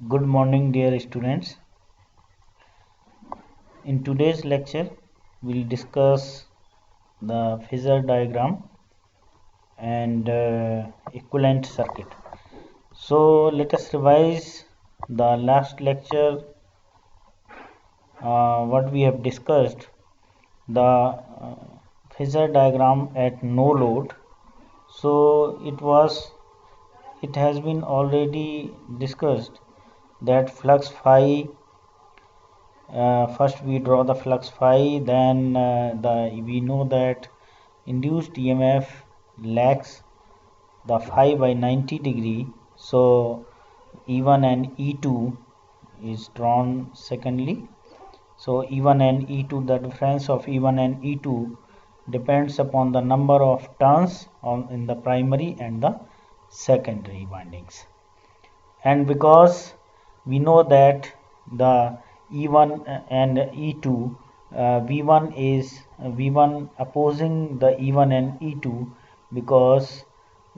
Good morning, dear students. In today's lecture, we'll discuss the phasor diagram and equivalent circuit. So let us revise the last lecture. What we have discussed, the phasor diagram at no load. So it has been already discussed that flux phi. First we draw the flux phi, then we know that induced EMF lags the phi by 90 degree, so E1 and E2 is drawn secondly. So E1 and E2, the difference of E1 and E2 depends upon the number of turns in the primary and the secondary windings. And because we know that the E1 and E2, V1 opposing the E1 and E2, because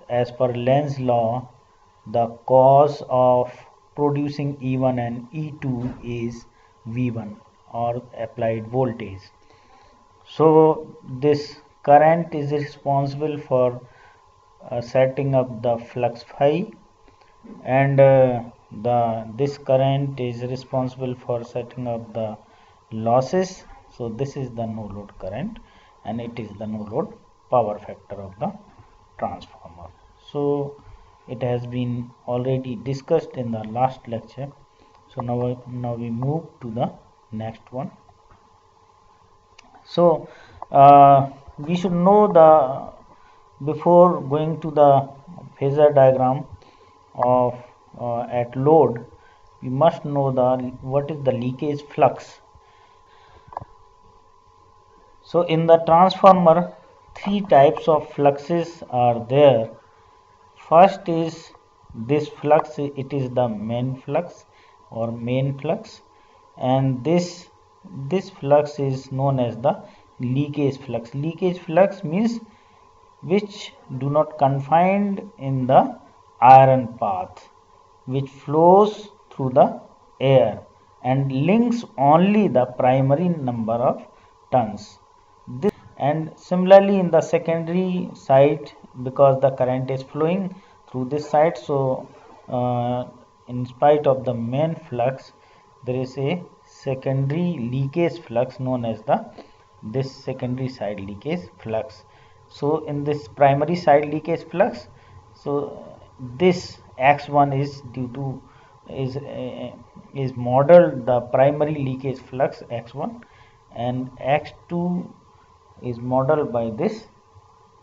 as per Lenz's law, the cause of producing E1 and E2 is V1 or applied voltage. So this current is responsible for setting up the flux phi, and this current is responsible for setting up the losses. So this is the no load current, and it is the no load power factor of the transformer. So it has been already discussed in the last lecture. So now we move to the next one. So we should know before going to the phasor diagram of at load, we must know what is the leakage flux. So in the transformer, three types of fluxes are there. First is this flux, it is the main flux or main flux, and this flux is known as the leakage flux. Leakage flux means which do not confined in the iron path, which flows through the air and links only the primary number of turns. And similarly in the secondary side, because the current is flowing through this side, so in spite of the main flux, there is a secondary leakage flux known as this secondary side leakage flux. So in this primary side leakage flux, so this x1 is due to is modeled the primary leakage flux x1, and x2 is modeled by this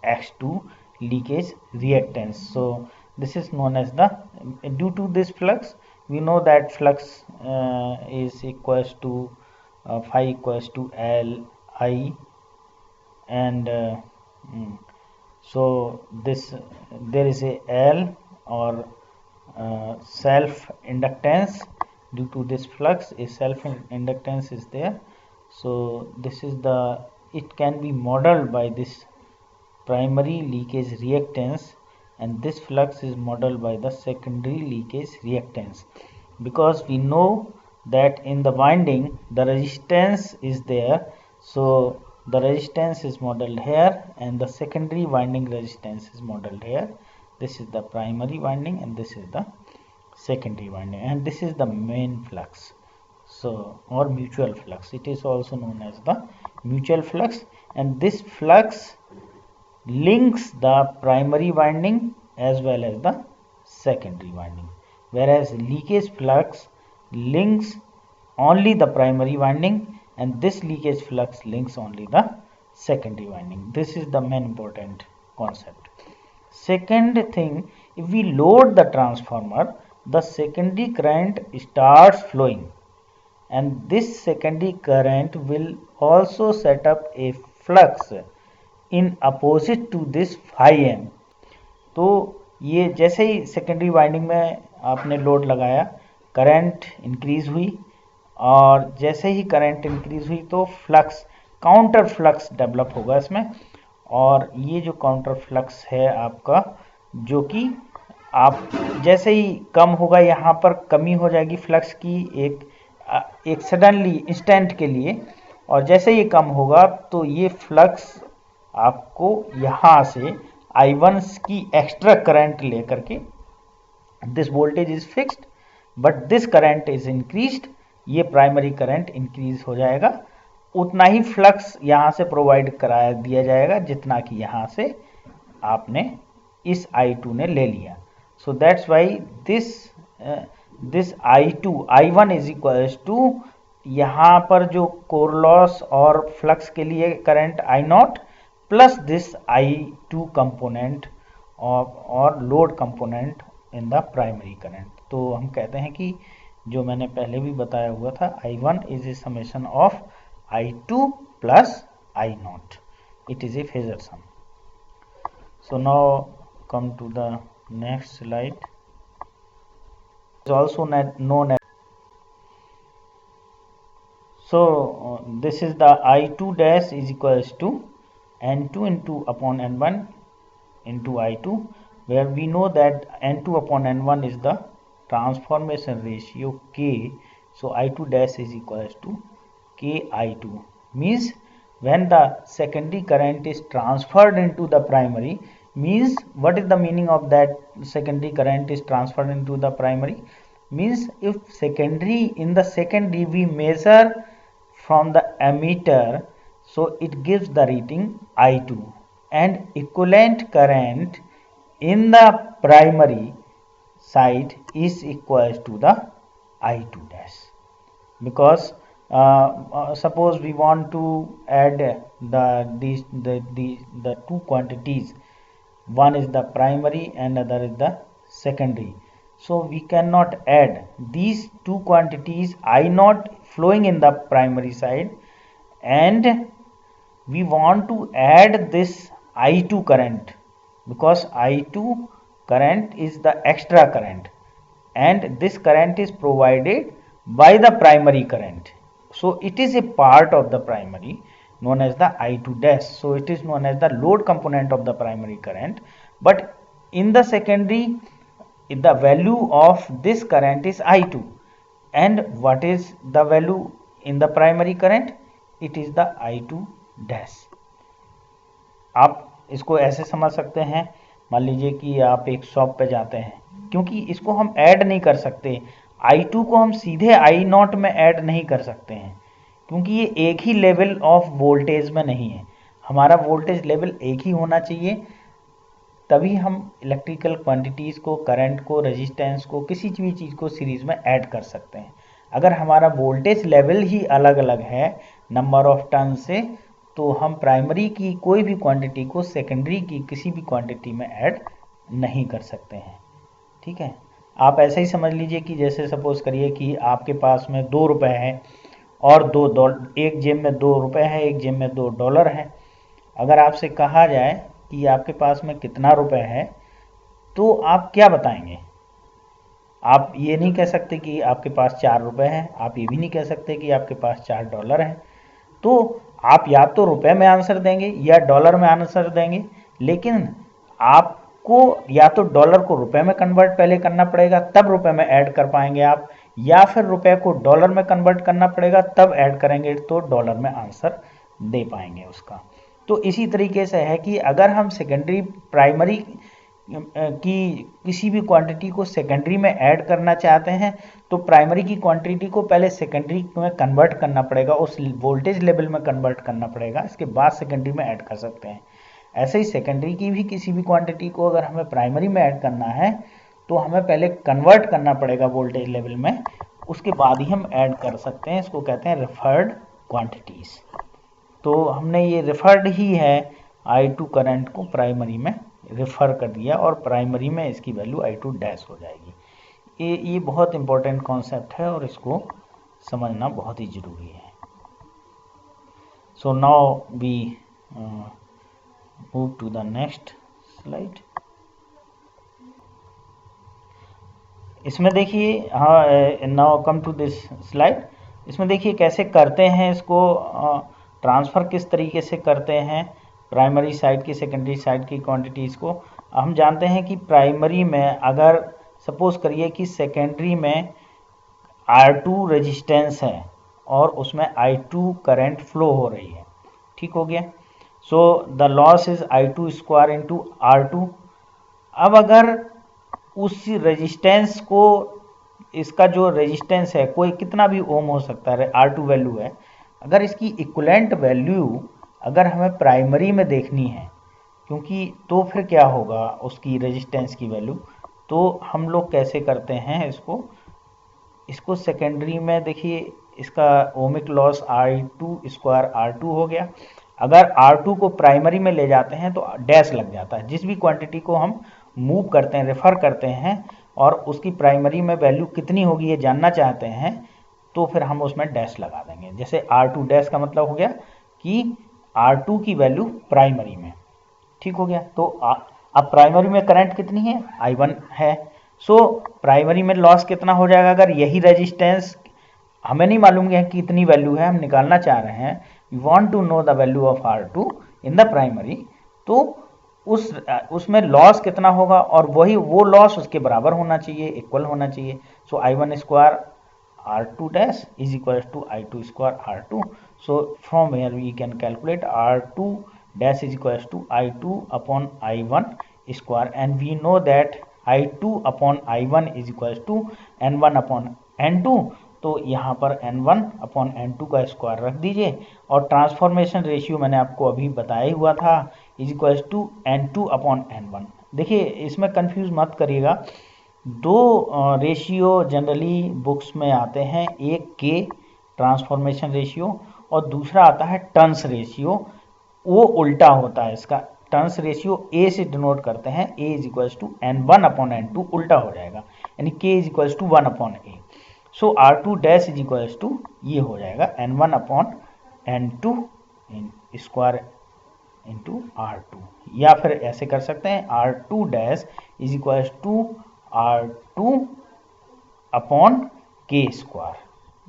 x2 leakage reactance. So this is known as due to this flux, we know that flux is equals to phi equals to Li, and so there is a L or self inductance. Due to this flux, a self inductance is there. So this is it can be modeled by this primary leakage reactance, and this flux is modeled by the secondary leakage reactance, because we know that in the winding the resistance is there. So the resistance is modeled here, and the secondary winding resistance is modeled here. This is the primary winding and this is the secondary winding, and this is the main flux, so or mutual flux. It is also known as the mutual flux, and this flux links the primary winding as well as the secondary winding, whereas leakage flux links only the primary winding, and this leakage flux links only the secondary winding. This is the main important concept. Second thing, if we load the transformer, the secondary current starts flowing, and this secondary current will also set up a flux in opposite to this phi m. तो ये जैसे ही secondary winding में आपने load लगाया, current increase हुई, और जैसे ही current increase हुई तो फ्लक्स काउंटर फ्लक्स डेवलप होगा इसमें, और ये जो काउंटर फ्लक्स है आपका, जो कि आप जैसे ही कम होगा यहाँ पर कमी हो जाएगी फ्लक्स की एक सडनली इंस्टेंट के लिए, और जैसे ही कम होगा तो ये फ्लक्स आपको यहाँ से I1 की एक्स्ट्रा करंट लेकर के, this voltage is fixed but this current is increased, ये प्राइमरी करंट इंक्रीज हो जाएगा, उतना ही फ्लक्स यहाँ से प्रोवाइड करा दिया जाएगा जितना कि यहाँ से आपने इस I2 ने ले लिया। So that's why this I1 is equals to, यहाँ पर जो कोर लॉस और फ्लक्स के लिए current I0 plus this I2 component और load component in the primary current. तो हम कहते हैं कि जो मैंने पहले भी बताया हुआ था, I1 is a summation of I2 plus I0, it is a phasor sum. So now come to the next slide. It's also known as, so this is the I2 dash is equals to N2 into upon N1 into I2, where we know that N2 upon N1 is the transformation ratio K. So I2 dash is equals to K I2, means when the secondary current is transferred into the primary, means what is the meaning of that secondary current is transferred into the primary? Means if secondary, in the secondary we measure from the ammeter, so it gives the reading I2, and equivalent current in the primary side is equals to the I2 dash, because suppose we want to add the two quantities, one is the primary and other is the secondary, so we cannot add these two quantities I0 flowing in the primary side, and we want to add this I2 current, because I2 current is the extra current and this current is provided by the primary current, so it is a part of the primary known as the I2 dash, so it is known as the load component of the primary current. But in the secondary, the value of this current is I2, and what is the value in the primary current? It is the I2 dash. आप इसको ऐसे समझ सकते हैं, मान लीजिए कि आप एक शॉप पे जाते हैं, क्योंकि इसको हम ऐड नहीं कर सकते, I2 को हम सीधे I0 में ऐड नहीं कर सकते हैं, क्योंकि ये एक ही लेवल ऑफ वोल्टेज में नहीं है, हमारा वोल्टेज लेवल एक ही होना चाहिए, तभी हम इलेक्ट्रिकल क्वांटिटीज़ को, करंट को, रेजिस्टेंस को, किसी भी चीज़ को सीरीज़ में ऐड कर सकते हैं। अगर हमारा वोल्टेज लेवल ही अलग अलग है नंबर ऑफ टर्न से, तो हम प्राइमरी की कोई भी क्वांटिटी को सेकेंडरी की किसी भी क्वांटिटी में ऐड नहीं कर सकते हैं। ठीक है, आप ऐसे ही समझ लीजिए कि जैसे सपोज करिए कि आपके पास में $2 है और एक जेब में $2 है, एक जेब में $2 है। अगर आपसे कहा जाए कि आपके पास में कितना रुपए है, तो आप क्या बताएंगे? आप ये नहीं कह सकते कि आपके पास $4 है, आप ये भी नहीं कह सकते कि आपके पास $4 है। तो आप या तो रुपए में आंसर देंगे या डॉलर में आंसर देंगे, लेकिन आपको या तो डॉलर को रुपए में कन्वर्ट पहले करना पड़ेगा, तब रुपए में ऐड कर पाएंगे आप, या फिर रुपए को डॉलर में कन्वर्ट करना पड़ेगा, तब ऐड करेंगे तो डॉलर में आंसर दे पाएंगे उसका। तो इसी तरीके से है कि अगर हम सेकेंडरी प्राइमरी की किसी भी क्वांटिटी को सेकेंडरी में ऐड करना चाहते हैं, तो प्राइमरी की क्वांटिटी को पहले सेकेंडरी में कन्वर्ट करना पड़ेगा, उस वोल्टेज लेवल में कन्वर्ट करना पड़ेगा, इसके बाद सेकेंडरी में ऐड कर सकते हैं। ऐसे ही सेकेंडरी की भी किसी भी क्वांटिटी को अगर हमें प्राइमरी में ऐड करना है, तो हमें पहले कन्वर्ट करना पड़ेगा वोल्टेज लेवल में, उसके बाद ही हम ऐड कर सकते हैं। इसको कहते हैं रेफर्ड क्वांटिटीज़। तो हमने ये रेफर्ड ही है, I2 करंट को प्राइमरी में रेफर कर दिया और प्राइमरी में इसकी वैल्यू I2 डैश हो जाएगी। ये बहुत इंपॉर्टेंट कॉन्सेप्ट है और इसको समझना बहुत ही ज़रूरी है। So now we move to the next slide. इसमें देखिए, हाँ, now come to this slide. इसमें देखिए कैसे करते हैं इसको, ट्रांसफ़र किस तरीके से करते हैं प्राइमरी साइड की सेकेंडरी साइड की क्वांटिटीज़ को। हम जानते हैं कि प्राइमरी में अगर सपोज करिए कि सेकेंडरी में R2 रेजिस्टेंस है और उसमें I2 करंट फ्लो हो रही है, ठीक हो गया। So the loss is I2 square into R2। अब अगर उस रेजिस्टेंस को, इसका जो रेजिस्टेंस है कोई कितना भी ओम हो सकता है, R2 वैल्यू है, अगर इसकी इक्विवेलेंट वैल्यू अगर हमें प्राइमरी में देखनी है, क्योंकि तो फिर क्या होगा उसकी रेजिस्टेंस की वैल्यू, तो हम लोग कैसे करते हैं इसको सेकेंडरी में देखिए, इसका ohmic loss I2 square R2 हो गया। अगर R2 को प्राइमरी में ले जाते हैं तो डैश लग जाता है, जिस भी क्वांटिटी को हम मूव करते हैं, रेफर करते हैं और उसकी प्राइमरी में वैल्यू कितनी होगी ये जानना चाहते हैं, तो फिर हम उसमें डैश लगा देंगे। जैसे R2 डैश का मतलब हो गया कि R2 की वैल्यू प्राइमरी में, ठीक हो गया। तो अब प्राइमरी में करंट कितनी है, I1 है। सो प्राइमरी में लॉस कितना हो जाएगा, अगर यही रेजिस्टेंस हमें नहीं मालूम है कि कितनी वैल्यू है, हम निकालना चाह रहे हैं, we want to know the value of R2 in the primary, तो उसमें लॉस कितना होगा और वो लॉस उसके बराबर होना चाहिए, इक्वल होना चाहिए। सो I1 square R2 dash is equal to I2 square R2। So from here we can calculate R2 dash is equals to I2 upon I1 square, and we know that I2 upon I1 is equals to N1 upon N2। तो यहाँ पर N1 upon N2 का square रख दीजिए और transformation ratio मैंने आपको अभी बताया ही हुआ था, is equals to N2 upon N1। देखिए इसमें कंफ्यूज मत करिएगा, दो रेशियो जनरली बुक्स में आते हैं, एक के ट्रांसफॉर्मेशन रेशियो और दूसरा आता है टर्न्स रेशियो, वो उल्टा होता है। इसका टर्न्स रेशियो ए से डिनोट करते हैं, A is equals to N1 upon N2 उल्टा हो जाएगा, यानी K is equals to 1 upon A. So R2 dash is equals to ये हो जाएगा N1 upon N2 square into R2, या फिर ऐसे कर सकते हैं R2 dash is equals to R2 upon के स्क्वायर,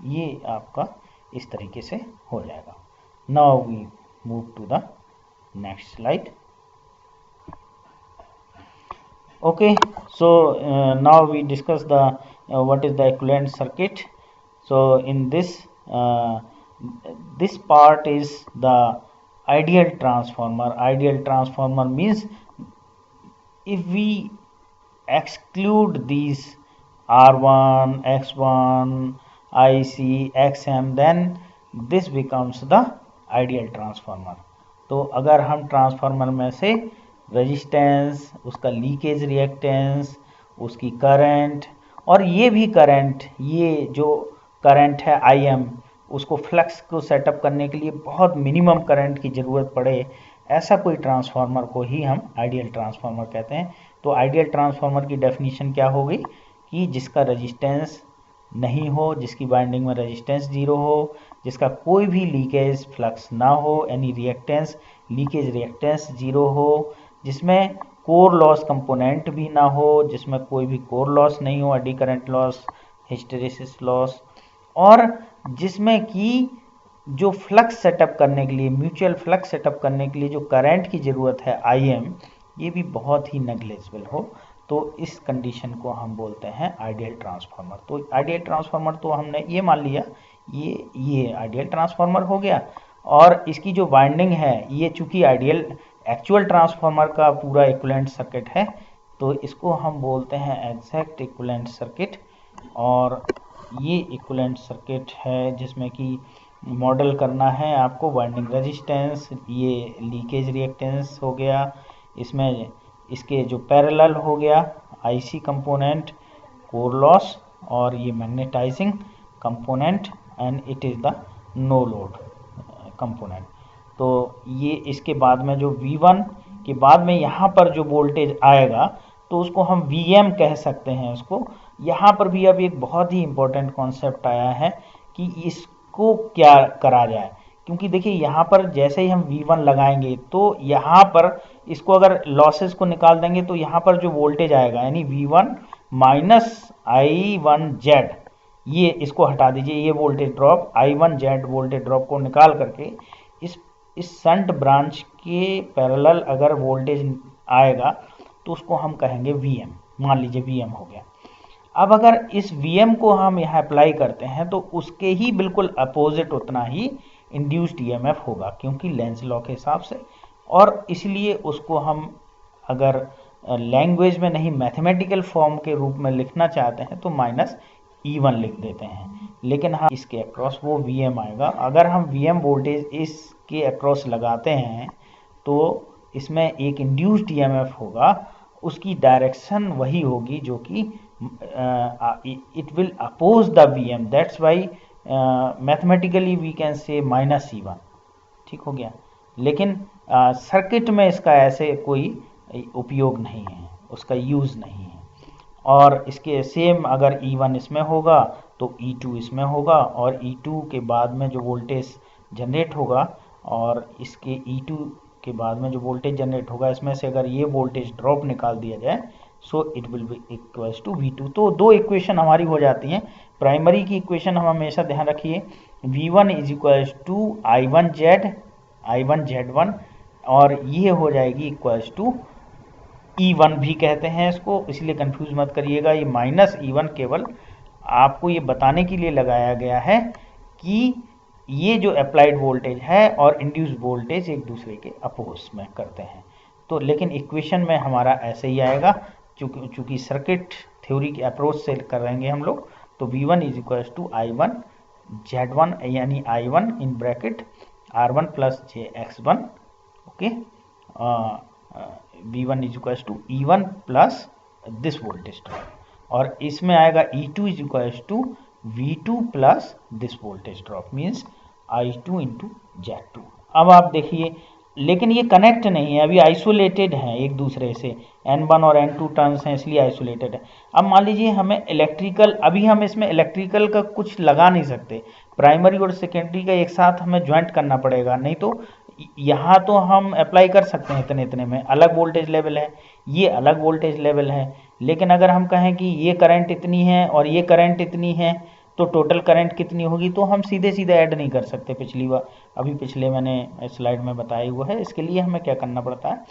ये आपका इस तरीके से हो जाएगा। Now we move to the next slide. Okay, so now we discuss the what is the equivalent circuit. So in this this part is the ideal transformer. Ideal transformer means if we exclude these R1, X1, IC, XM, then this becomes the ideal transformer. तो अगर हम transformer में से resistance, उसका leakage reactance, उसकी current और ये भी करंट, ये जो करंट है IM, उसको फ्लक्स को सेटअप करने के लिए बहुत मिनिमम करंट की ज़रूरत पड़े, ऐसा कोई ट्रांसफार्मर को ही हम आइडियल ट्रांसफार्मर कहते हैं। तो आइडियल ट्रांसफार्मर की डेफिनेशन क्या हो गई कि जिसका रेजिस्टेंस नहीं हो, जिसकी वाइंडिंग में रेजिस्टेंस जीरो हो, जिसका कोई भी लीकेज फ्लक्स ना हो, यानी रिएक्टेंस लीकेज रिएक्टेंस जीरो हो, जिसमें कोर लॉस कंपोनेंट भी ना हो, जिसमें कोई भी कोर लॉस नहीं हो, eddy current loss, hysteresis loss, और जिसमें कि जो फ्लक्स सेटअप करने के लिए, म्यूचुअल फ्लक्स सेटअप करने के लिए जो करंट की ज़रूरत है IM, ये भी बहुत ही नेग्लिजिबल हो, तो इस कंडीशन को हम बोलते हैं आइडियल ट्रांसफार्मर। तो आइडियल ट्रांसफार्मर तो हमने ये मान लिया, ये आइडियल ट्रांसफार्मर हो गया, और इसकी जो वाइंडिंग है ये चूंकि आइडियल एक्चुअल ट्रांसफार्मर का पूरा इक्विवेलेंट सर्किट है, तो इसको हम बोलते हैं एग्जैक्ट इक्विवेलेंट सर्किट। और ये इक्विवेलेंट सर्किट है जिसमें कि मॉडल करना है आपको वाइंडिंग रेजिस्टेंस, ये लीकेज रिएक्टेंस हो गया, इसमें इसके जो पैरेलल हो गया IC कंपोनेंट, कोर लॉस, और ये magnetising component, and it is the no load component. तो ये इसके बाद में जो V1 के बाद में यहाँ पर जो वोल्टेज आएगा तो उसको हम VM कह सकते हैं उसको। यहाँ पर भी अब एक बहुत ही इम्पोर्टेंट कॉन्सेप्ट आया है कि इसको क्या करा जाए, क्योंकि देखिए यहाँ पर जैसे ही हम V1 लगाएंगे तो यहाँ पर इसको अगर लॉसेस को निकाल देंगे तो यहाँ पर जो वोल्टेज आएगा यानी V1 माइनस I1Z, ये इसको हटा दीजिए, ये voltage drop I1Z voltage drop को निकाल करके इस शंट ब्रांच के पैरेलल अगर वोल्टेज आएगा तो उसको हम कहेंगे Vm। मान लीजिए Vm हो गया। अब अगर इस Vm को हम यहाँ अप्लाई करते हैं तो उसके ही बिल्कुल अपोजिट उतना ही इंड्यूस्ड EMF होगा, क्योंकि लेंज लॉ के हिसाब से, और इसलिए उसको हम अगर लैंग्वेज में नहीं मैथमेटिकल फॉर्म के रूप में लिखना चाहते हैं तो -E1 लिख देते हैं। लेकिन हाँ, इसके अक्रॉस वो Vm आएगा। अगर हम Vm वोल्टेज इसके अक्रॉस लगाते हैं तो इसमें एक इंड्यूस्ड EMF होगा, उसकी डायरेक्शन वही होगी जो कि it will oppose the Vm, that's why mathematically we can say -E1। ठीक हो गया। लेकिन सर्किट में इसका ऐसे कोई उपयोग नहीं है, उसका यूज़ नहीं है। और इसके सेम अगर E1 इसमें होगा तो E2 इसमें होगा, और E2 के बाद में जो वोल्टेज जनरेट होगा और इसके E2 के बाद में जो वोल्टेज जनरेट होगा, इसमें से अगर ये वोल्टेज ड्रॉप निकाल दिया जाए so it will be equals to V2। तो दो इक्वेशन हमारी हो जाती हैं। प्राइमरी की इक्वेशन हम हमेशा ध्यान रखिए, V1 is equals to I1Z1, और ये हो जाएगी इक्वल्स टू E1 भी कहते हैं इसको, इसलिए कंफ्यूज मत करिएगा। ये -E1 केवल आपको ये बताने के लिए लगाया गया है कि ये जो अप्लाइड वोल्टेज है और इंड्यूस वोल्टेज एक दूसरे के अपोज में करते हैं। तो लेकिन इक्वेशन में हमारा ऐसे ही आएगा, चूंकि सर्किट थ्योरी के अप्रोच से करेंगे हम लोग। तो V1 is equals to I1Z1 यानी I1 in bracket R1 plus JX1, okay. V1 is equals to E1 plus this voltage drop, और इसमें आएगा E2 is equals to V2 plus this voltage drop, means I2 into Z2। अब आप देखिए, लेकिन ये connect नहीं है, अभी आइसोलेटेड हैं एक दूसरे से, N1 और N2 टर्न्स हैं इसलिए आइसोलेटेड है। अब मान लीजिए हमें इलेक्ट्रिकल, अभी हम इसमें इलेक्ट्रिकल का कुछ लगा नहीं सकते, प्राइमरी और सेकेंडरी का एक साथ हमें ज्वाइंट करना पड़ेगा, नहीं तो यहाँ तो हम अप्लाई कर सकते हैं इतने इतने में, अलग वोल्टेज लेवल है, ये अलग वोल्टेज लेवल है। लेकिन अगर हम कहें कि ये करंट इतनी है और ये करंट इतनी है तो टोटल करंट कितनी होगी, तो हम सीधे सीधे ऐड नहीं कर सकते। पिछले मैंने स्लाइड में बताया हुआ है। इसके लिए हमें क्या करना पड़ता है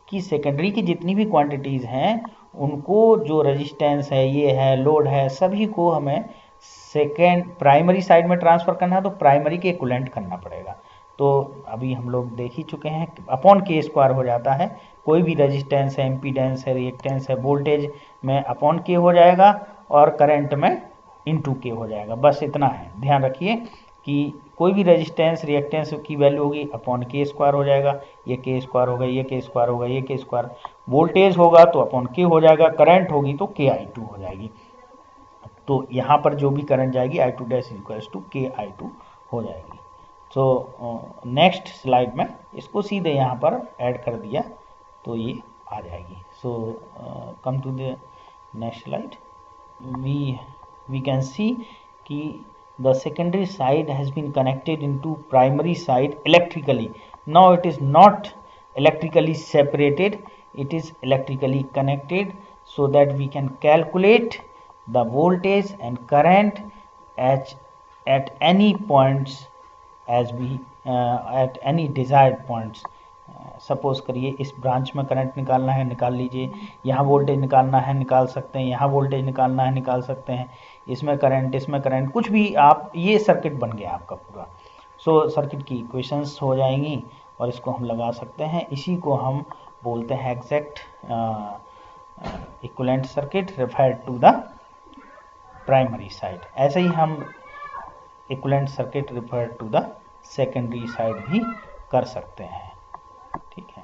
कि सेकेंडरी की जितनी भी क्वांटिटीज़ हैं उनको, जो रेजिस्टेंस है, ये है, लोड है, सभी को हमें प्राइमरी साइड में ट्रांसफ़र करना है, तो प्राइमरी के इक्विवेलेंट करना पड़ेगा। तो अभी हम लोग देख ही चुके हैं, अपॉन के स्क्वायर हो जाता है। कोई भी रेजिस्टेंस है, इम्पीडेंस है, रिएक्टेंस है, वोल्टेज में अपॉन के हो जाएगा और करंट में इनटू के हो जाएगा। बस इतना है, ध्यान रखिए कि कोई भी रेजिस्टेंस रिएक्टेंस की वैल्यू होगी अपॉन के स्क्वायर हो जाएगा, ये के स्क्वायर होगा, ये के स्क्वायर होगा, ये के स्क्वायर। वोल्टेज होगा तो अपॉन के हो जाएगा, करंट होगी तो के I2 हो जाएगी। तो यहाँ पर जो भी करंट जाएगी I2 डैश इक्वल्स टू के I2 हो जाएगी। तो नेक्स्ट स्लाइड में इसको सीधे यहाँ पर ऐड कर दिया तो ये आ जाएगी। So come to the next slide, we can see कि the secondary side has been connected into primary side electrically. Now it is not electrically separated, it is electrically connected, so that we can calculate the voltage and current at any points as we at any desired points. Suppose करिए इस branch में current निकालना है, निकाल लीजिए, यहाँ voltage निकालना है, निकाल सकते हैं, यहाँ वोल्टेज निकालना है, निकाल सकते हैं, इसमें करंट, कुछ भी आप, ये सर्किट बन गया आपका पूरा। सो सर्किट की इक्वेशंस हो जाएंगी और इसको हम लगा सकते हैं। इसी को हम बोलते हैं exact equivalent circuit refer to the primary side. ऐसे ही हम equivalent circuit refer to the secondary side भी कर सकते हैं, ठीक है।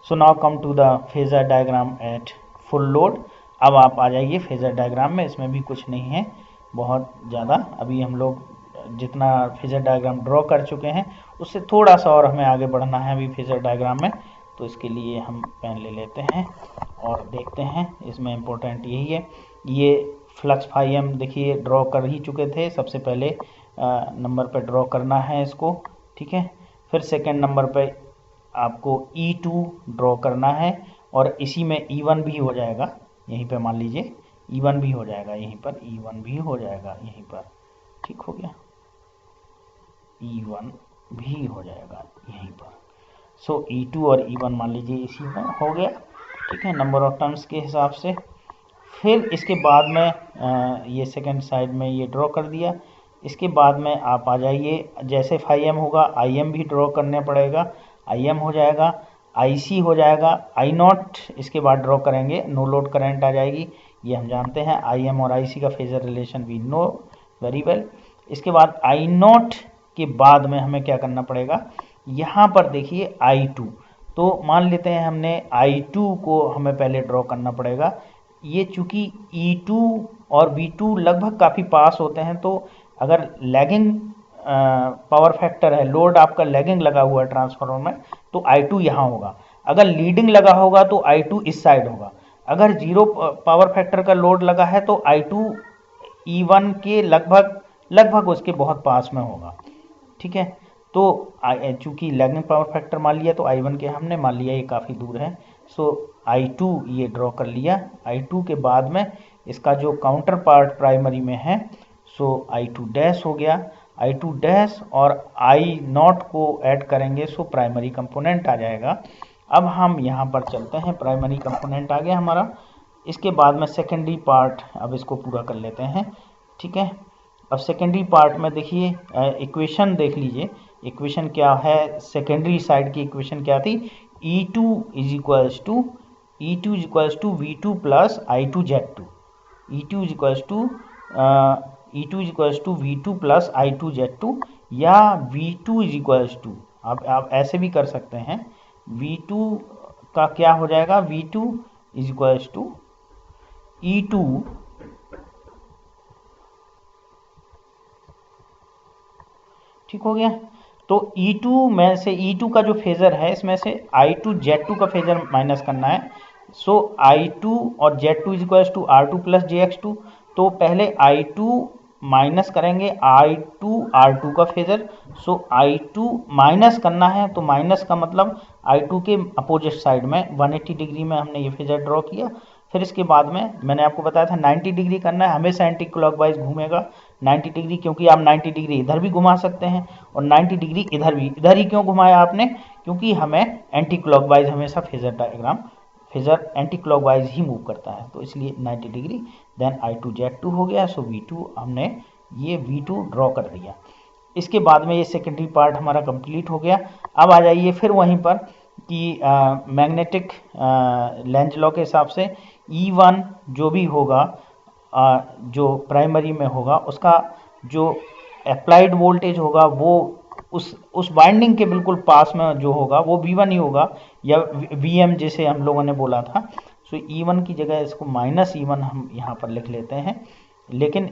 So now come to the phasor diagram at full load. अब आप आ जाइए फेजर डायग्राम में, इसमें भी कुछ नहीं है बहुत ज़्यादा। अभी हम लोग जितना फेजर डायग्राम ड्रॉ कर चुके हैं उससे थोड़ा सा और हमें आगे बढ़ना है अभी फेजर डायग्राम में। तो इसके लिए हम पेन ले लेते हैं और देखते हैं। इसमें इम्पोर्टेंट यही है, ये फ्लक्स फाई एम देखिए ड्रॉ कर ही चुके थे। सबसे पहले नंबर पर ड्रॉ करना है इसको, ठीक है। फिर सेकेंड नंबर पे आपको E2 ड्रॉ करना है और इसी में E1 भी हो जाएगा, यहीं पे मान लीजिए E1 भी हो जाएगा, यहीं पर E1 भी हो जाएगा, यहीं पर, ठीक हो गया, E1 भी हो जाएगा यहीं पर। सो E2 और E1 मान लीजिए इसी में हो गया, ठीक है, नंबर ऑफ टर्म्स के हिसाब से। फिर इसके बाद में ये सेकंड साइड में ये ड्रॉ कर दिया। इसके बाद में आप आ जाइए, जैसे φm होगा Im भी ड्रॉ करने पड़ेगा, Im हो जाएगा, IC हो जाएगा, I0 इसके बाद ड्रॉ करेंगे, नो लोड करंट आ जाएगी, ये हम जानते हैं। Im और IC का phasor relation we know very well. इसके बाद I0 के बाद में हमें क्या करना पड़ेगा, यहाँ पर देखिए I2, तो मान लेते हैं हमने I2 को हमें पहले ड्रॉ करना पड़ेगा। ये चूंकि E2 और V2 लगभग काफ़ी पास होते हैं, तो अगर लैगिंग पावर फैक्टर है, लोड आपका लैगिंग लगा हुआ है ट्रांसफार्मर में, तो I2 यहाँ होगा। अगर लीडिंग लगा होगा तो I2 इस साइड होगा। अगर जीरो पावर फैक्टर का लोड लगा है तो I2 E1 के लगभग उसके बहुत पास में होगा, ठीक है। तो चूंकि लैगिंग पावर फैक्टर मान लिया तो I1 के हमने मान लिया ये काफ़ी दूर है, सो I2 ये ड्रॉ कर लिया। I2 के बाद में इसका जो काउंटर पार्ट प्राइमरी में है, सो I2 डैश हो गया। I2 डैश और I0 को ऐड करेंगे, सो प्राइमरी कंपोनेंट आ जाएगा। अब हम यहाँ पर चलते हैं, प्राइमरी कंपोनेंट आ गया हमारा। इसके बाद में सेकेंडरी पार्ट, अब इसको पूरा कर लेते हैं, ठीक है। अब सेकेंडरी पार्ट में देखिए इक्वेशन देख लीजिए, इक्वेशन क्या है, सेकेंडरी साइड की इक्वेशन क्या थी, E2 is equals to V2 plus I2Z2, E2 is equals to V2 plus I2Z2, या V2 इज इक्वल्स टू, आप ऐसे भी कर सकते हैं, V2 का क्या हो जाएगा, V2 is equals to E2 ठीक हो गया। तो E2 में से E2 का जो फेजर है, इसमें से I2Z2 का फेजर माइनस करना है। सो I2 और Z2 is equals to R2 plus JX2। तो पहले I2 माइनस करेंगे I2 R2 का फेजर। सो I2 माइनस करना है, तो माइनस का मतलब I2 के अपोजिट साइड में 180 डिग्री में हमने ये फेजर ड्रॉ किया। फिर इसके बाद में मैंने आपको बताया था 90 डिग्री करना है, हमेशा एंटी क्लॉकवाइज घूमेगा 90 डिग्री, क्योंकि आप 90 डिग्री इधर भी घुमा सकते हैं और 90 डिग्री इधर भी। इधर ही क्यों घुमाया आपने, क्योंकि हमें एंटी क्लॉकवाइज हमेशा phasor diagram, phasor anticlockwise ही मूव करता है, तो इसलिए 90 डिग्री। देन I2Z2 हो गया, सो V2 हमने ये V2 ड्रॉ कर दिया। इसके बाद में ये सेकेंडरी पार्ट हमारा कंप्लीट हो गया। अब आ जाइए फिर वहीं पर कि मैग्नेटिक लेंज लॉ के हिसाब से E1 जो भी होगा, जो प्राइमरी में होगा, उसका जो अप्लाइड वोल्टेज होगा वो उस बाइंडिंग के बिल्कुल पास में जो होगा वो V1 ही होगा, या VM जैसे हम लोगों ने बोला था। सो E1 की जगह इसको माइनस E1 हम यहाँ पर लिख लेते हैं। लेकिन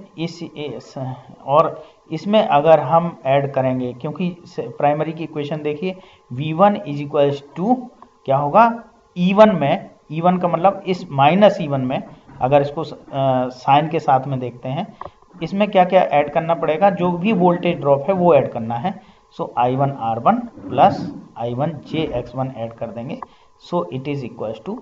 और इसमें अगर हम ऐड करेंगे, क्योंकि प्राइमरी की इक्वेशन देखिए, V1 इज इक्वल्स टू क्या होगा, E1 में, E1 का मतलब इस माइनस E1 में, अगर इसको साइन के साथ में देखते हैं, इसमें क्या क्या ऐड करना पड़ेगा, जो भी वोल्टेज ड्रॉप है वो ऐड करना है। सो I1R1 प्लस I1JX1 ऐड कर देंगे। So it is equals to